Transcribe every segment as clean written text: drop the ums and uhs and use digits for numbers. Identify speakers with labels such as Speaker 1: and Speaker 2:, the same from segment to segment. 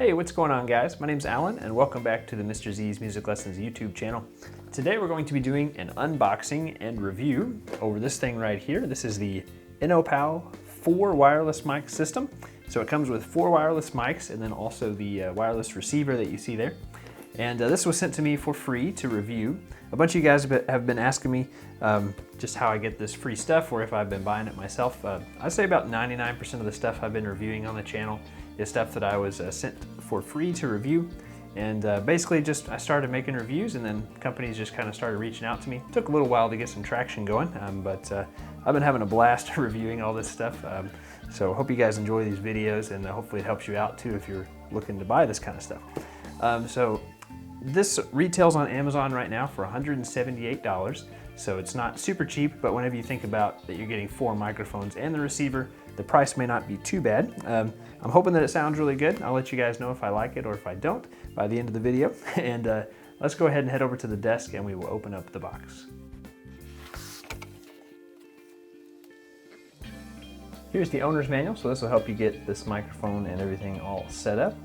Speaker 1: Hey, what's going on, guys? My name's Alan and welcome back to the Mr. Z's Music Lessons YouTube channel. Today we're going to be doing an unboxing and review over this thing right here. This is the Innopow 4 wireless mic system. So it comes with 4 wireless mics and then also the wireless receiver that you see there. And this was sent to me for free to review. A bunch of you guys have been asking me just how I get this free stuff or if I've been buying it myself. I'd say about 99% of the stuff I've been reviewing on the channel is stuff that I was sent for free to review. And basically just I started making reviews and then companies just kind of started reaching out to me. It took a little while to get some traction going, but I've been having a blast reviewing all this stuff. So I hope you guys enjoy these videos and hopefully it helps you out too if you're looking to buy this kind of stuff. So this retails on Amazon right now for $178. So it's not super cheap, but whenever you think about that you're getting 4 microphones and the receiver, the price may not be too bad. I'm hoping that it sounds really good. I'll let you guys know if I like it or if I don't by the end of the video. And let's go ahead and head over to the desk and we will open up the box. Here's the owner's manual, so this will help you get this microphone and everything all set up.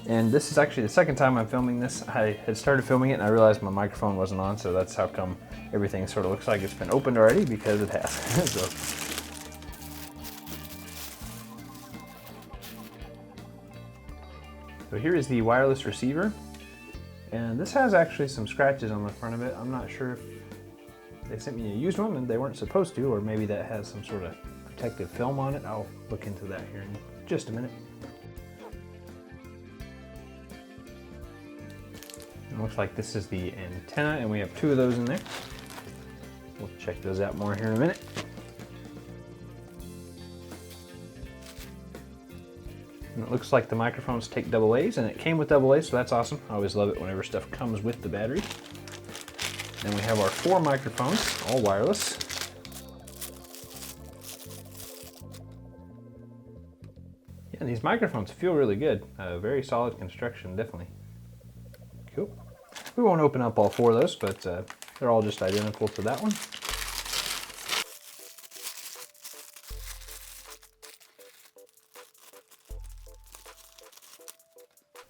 Speaker 1: And this is actually the second time I'm filming this. I had started filming it and I realized my microphone wasn't on, so that's how come everything sort of looks like it's been opened already, because it has. So here is the wireless receiver. And this has actually some scratches on the front of it. I'm not sure if they sent me a used one and they weren't supposed to, or maybe that has some sort of protective film on it. I'll look into that here in just a minute. It looks like this is the antenna and we have 2 of those in there. We'll check those out more here in a minute. And it looks like the microphones take AA's and it came with AA, so that's awesome. I always love it whenever stuff comes with the battery. Then we have our 4 microphones, all wireless. Yeah, these microphones feel really good. Very solid construction, definitely. Cool. We won't open up all 4 of those, but they're all just identical to that one.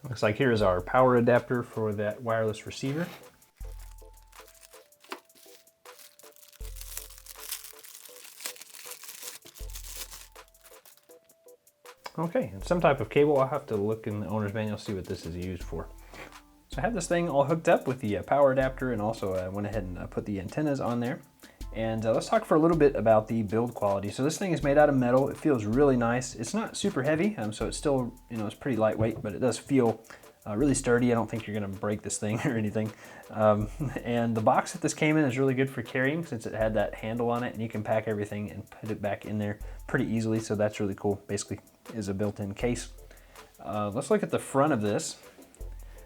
Speaker 1: Looks like here's our power adapter for that wireless receiver. Okay, and some type of cable. I'll have to look in the owner's manual, see what this is used for. So I have this thing all hooked up with the power adapter, and also I went ahead and put the antennas on there. And let's talk for a little bit about the build quality. So this thing is made out of metal. It feels really nice. It's not super heavy, so it's still, it's pretty lightweight, but it does feel really sturdy. I don't think you're gonna break this thing or anything. And the box that this came in is really good for carrying, since it had that handle on it, and you can pack everything and put it back in there pretty easily. So that's really cool. Basically is a built-in case. Let's look at the front of this.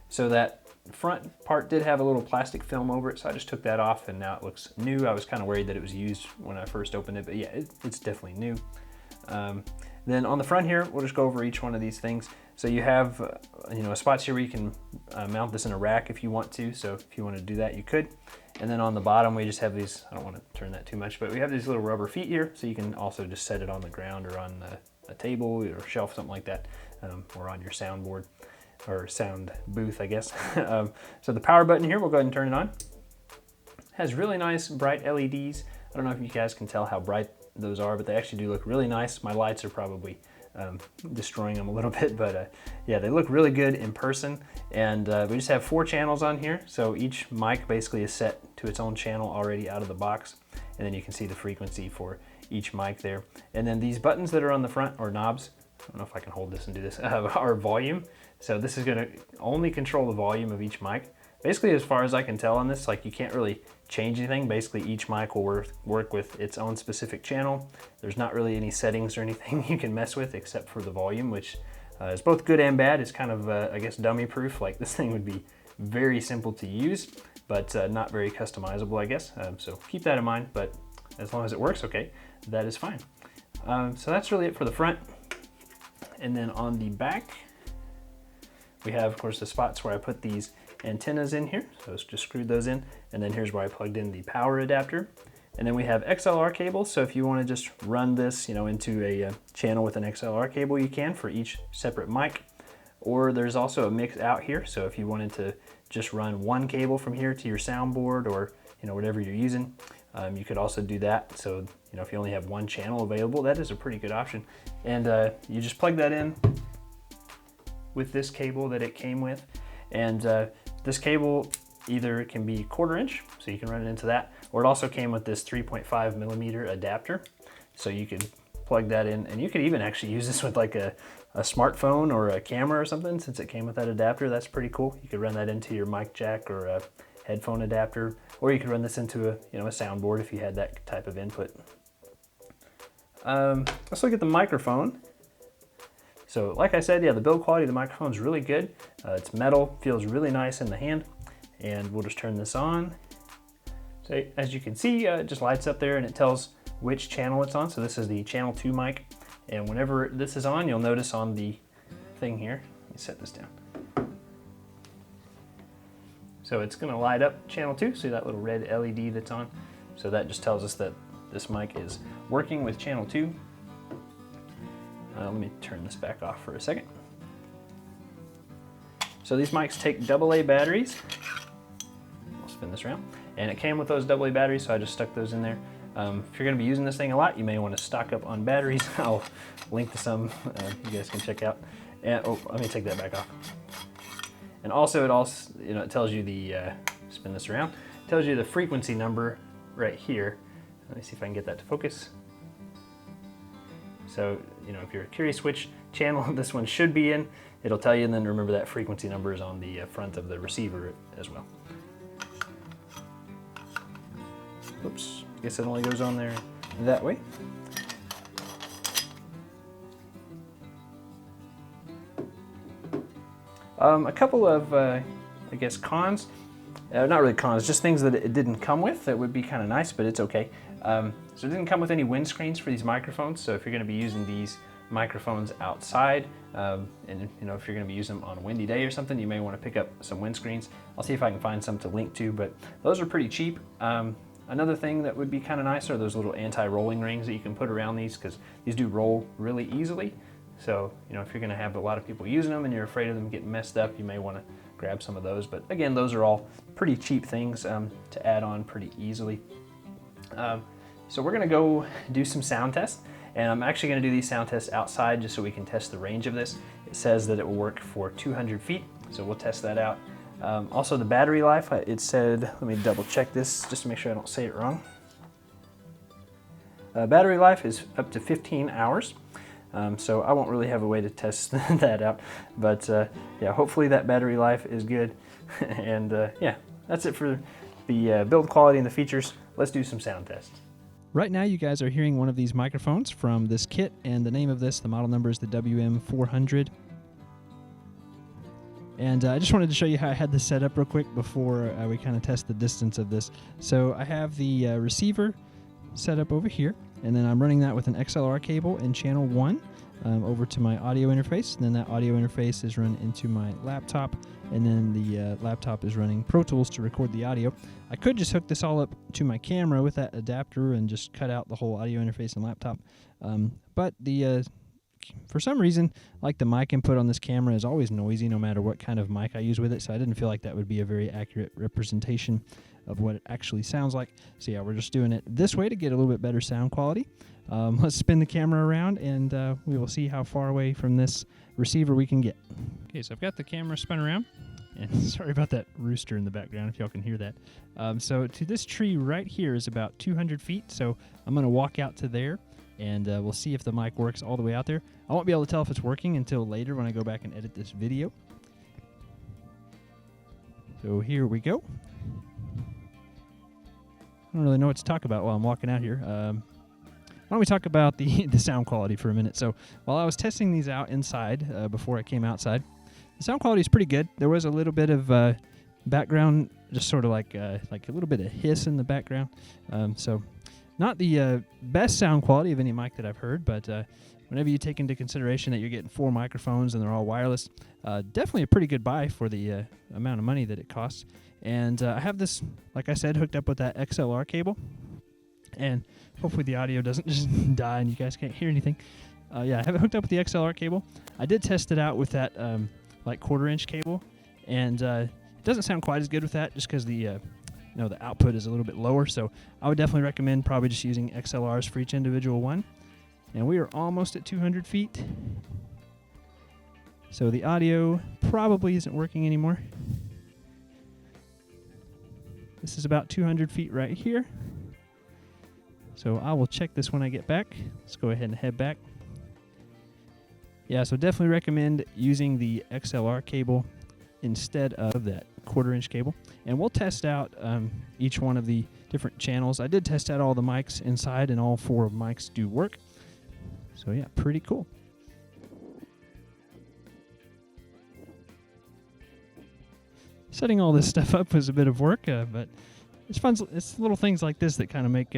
Speaker 1: So that front part did have a little plastic film over it, so I just took that off and now it looks new. I was kind of worried that it was used when I first opened it, but yeah, it's definitely new. Then on the front here, we'll just go over each one of these things. So you have spots here where you can mount this in a rack if you want to. So if you want to do that, you could. And then on the bottom, we just have these, I don't want to turn that too much, but we have these little rubber feet here, so you can also just set it on the ground or on a table or shelf, something like that, or on your soundboard. Or sound booth, I guess. So the power button here, we'll go ahead and turn it on. It has really nice bright LEDs. I don't know if you guys can tell how bright those are, but they actually do look really nice. My lights are probably destroying them a little bit, but yeah, they look really good in person. And we just have 4 channels on here, so each mic basically is set to its own channel already out of the box, and then you can see the frequency for each mic there. And then these buttons that are on the front, or knobs, I don't know if I can hold this and do this, are volume. So this is gonna only control the volume of each mic. Basically, as far as I can tell on this, like, you can't really change anything. Basically, each mic will work with its own specific channel. There's not really any settings or anything you can mess with except for the volume, which is both good and bad. It's kind of, I guess, dummy proof. Like, this thing would be very simple to use, but not very customizable, I guess. So keep that in mind, but as long as it works, okay, that is fine. So that's really it for the front. And then on the back, we have, of course, the spots where I put these antennas in here. So just screwed those in. And then here's where I plugged in the power adapter. And then we have XLR cables. So if you want to just run this, into a channel with an XLR cable, you can for each separate mic. or there's also a mix out here. So if you wanted to just run one cable from here to your soundboard, or whatever you're using, you could also do that. So if you only have one channel available, that is a pretty good option. And you just plug that in with this cable that it came with, and this cable either can be 1/4 inch, so you can run it into that, or it also came with this 3.5 millimeter adapter, so you could plug that in, and you could even actually use this with like a smartphone or a camera or something. Since it came with that adapter, that's pretty cool. You could run that into your mic jack or a headphone adapter, or you could run this into a soundboard if you had that type of input. Let's look at the microphone. So like I said, yeah, the build quality of the microphone is really good. It's metal, feels really nice in the hand, and we'll just turn this on. So as you can see, it just lights up there and it tells which channel it's on. So this is the channel 2 mic, and whenever this is on, you'll notice on the thing here, let me set this down. So it's gonna light up channel 2, see that little red LED that's on? So that just tells us that this mic is working with channel 2. Let me turn this back off for a second. So these mics take AA batteries. I'll spin this around. And it came with those AA batteries, so I just stuck those in there. If you're gonna be using this thing a lot, you may wanna stock up on batteries. I'll link to some you guys can check out. And, oh, let me take that back off. And also it tells you the, spin this around, it tells you the frequency number right here. Let me see if I can get that to focus. So, if you're curious which channel this one should be in, it'll tell you, and then remember that frequency number is on the front of the receiver as well. Oops, I guess it only goes on there that way. A couple of, I guess, cons. Not really cons, just things that it didn't come with that would be kind of nice, but it's okay. So it didn't come with any windscreens for these microphones, so if you're going to be using these microphones outside, and if you're going to be using them on a windy day or something, you may want to pick up some windscreens. I'll see if I can find some to link to, but those are pretty cheap. Another thing that would be kind of nice are those little anti-rolling rings that you can put around these, because these do roll really easily. So, if you're going to have a lot of people using them and you're afraid of them getting messed up, you may want to grab some of those. But again, those are all pretty cheap things to add on pretty easily. So we're going to go do some sound tests, and I'm actually going to do these sound tests outside just so we can test the range of this. It says that it will work for 200 feet, so we'll test that out. Also the battery life, it said, let me double check this just to make sure I don't say it wrong. Battery life is up to 15 hours. So I won't really have a way to test that out, but yeah, hopefully that battery life is good. And yeah, that's it for the build quality and the features. Let's do some sound tests. Right now you guys are hearing one of these microphones from this kit, and the name of this, the model number is the WM400. And I just wanted to show you how I had this set up real quick before we kind of test the distance of this. So I have the receiver set up over here, and then I'm running that with an XLR cable in channel 1 over to my audio interface, and then that audio interface is run into my laptop, and then the laptop is running Pro Tools to record the audio. I could just hook this all up to my camera with that adapter and just cut out the whole audio interface and laptop, but the for some reason, like, the mic input on this camera is always noisy no matter what kind of mic I use with it, so I didn't feel like that would be a very accurate representation of what it actually sounds like. So yeah, we're just doing it this way to get a little bit better sound quality. Let's spin the camera around, and we will see how far away from this receiver we can get. Okay, so I've got the camera spun around, and sorry about that rooster in the background if y'all can hear that. So to this tree right here is about 200 feet, so I'm going to walk out to there, and we'll see if the mic works all the way out there. I won't be able to tell if it's working until later when I go back and edit this video. So here we go. I don't really know what to talk about while I'm walking out here. Why don't we talk about the sound quality for a minute? So while I was testing these out inside before I came outside, the sound quality is pretty good. There was a little bit of background, just sort of like a little bit of hiss in the background. So not the best sound quality of any mic that I've heard, but whenever you take into consideration that you're getting 4 microphones and they're all wireless, definitely a pretty good buy for the amount of money that it costs. And I have this, like I said, hooked up with that XLR cable, and hopefully the audio doesn't just die and you guys can't hear anything. Yeah, I have it hooked up with the XLR cable. I did test it out with that like 1/4-inch cable, and it doesn't sound quite as good with that just because the the output is a little bit lower. So I would definitely recommend probably just using XLRs for each individual one. And we are almost at 200 feet. So the audio probably isn't working anymore. This is about 200 feet right here. So I will check this when I get back. Let's go ahead and head back. Yeah, so definitely recommend using the XLR cable instead of that 1/4-inch cable. And we'll test out each one of the different channels. I did test out all the mics inside, and all 4 mics do work. So yeah, pretty cool. Setting all this stuff up was a bit of work, but it's fun. It's little things like this that kind of make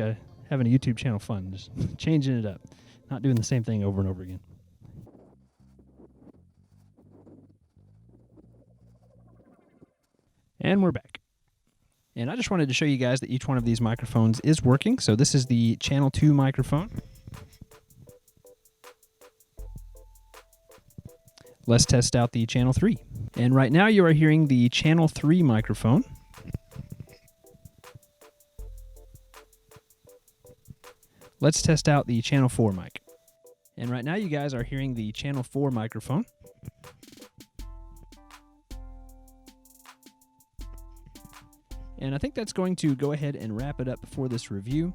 Speaker 1: having a YouTube channel fun, just changing it up, not doing the same thing over and over again. And we're back. And I just wanted to show you guys that each one of these microphones is working. So this is the Channel 2 microphone. Let's test out the Channel 3. And right now you are hearing the Channel 3 microphone. Let's test out the Channel 4 mic. And right now you guys are hearing the Channel 4 microphone. And I think that's going to go ahead and wrap it up for this review.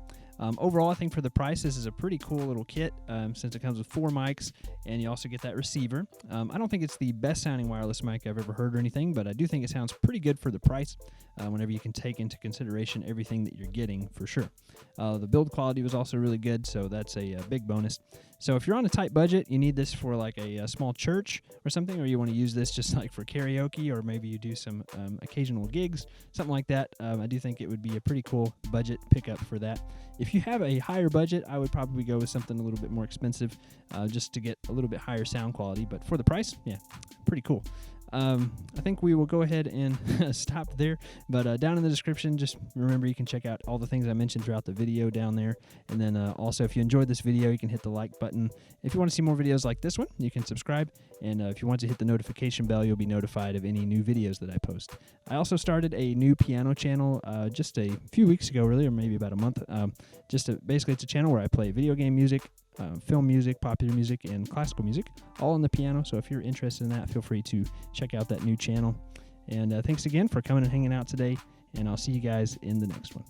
Speaker 1: Overall, I think for the price, this is a pretty cool little kit since it comes with 4 mics, and you also get that receiver. I don't think it's the best sounding wireless mic I've ever heard or anything, but I do think it sounds pretty good for the price whenever you can take into consideration everything that you're getting for sure. The build quality was also really good, so that's a big bonus. So if you're on a tight budget, you need this for like a small church or something, or you want to use this just like for karaoke, or maybe you do some occasional gigs, something like that. I do think it would be a pretty cool budget pickup for that. If you have a higher budget, I would probably go with something a little bit more expensive just to get a little bit higher sound quality. But for the price, yeah, pretty cool. I think we will go ahead and stop there, but down in the description, just remember you can check out all the things I mentioned throughout the video down there. And then also, if you enjoyed this video, you can hit the like button. If you want to see more videos like this one, you can subscribe. And if you want to hit the notification bell, you'll be notified of any new videos that I post. I also started a new piano channel just a few weeks ago, really, or maybe about a month. Basically, it's a channel where I play video game music, film music, popular music, and classical music, all on the piano. So if you're interested in that, feel free to check out that new channel. And thanks again for coming and hanging out today, and I'll see you guys in the next one.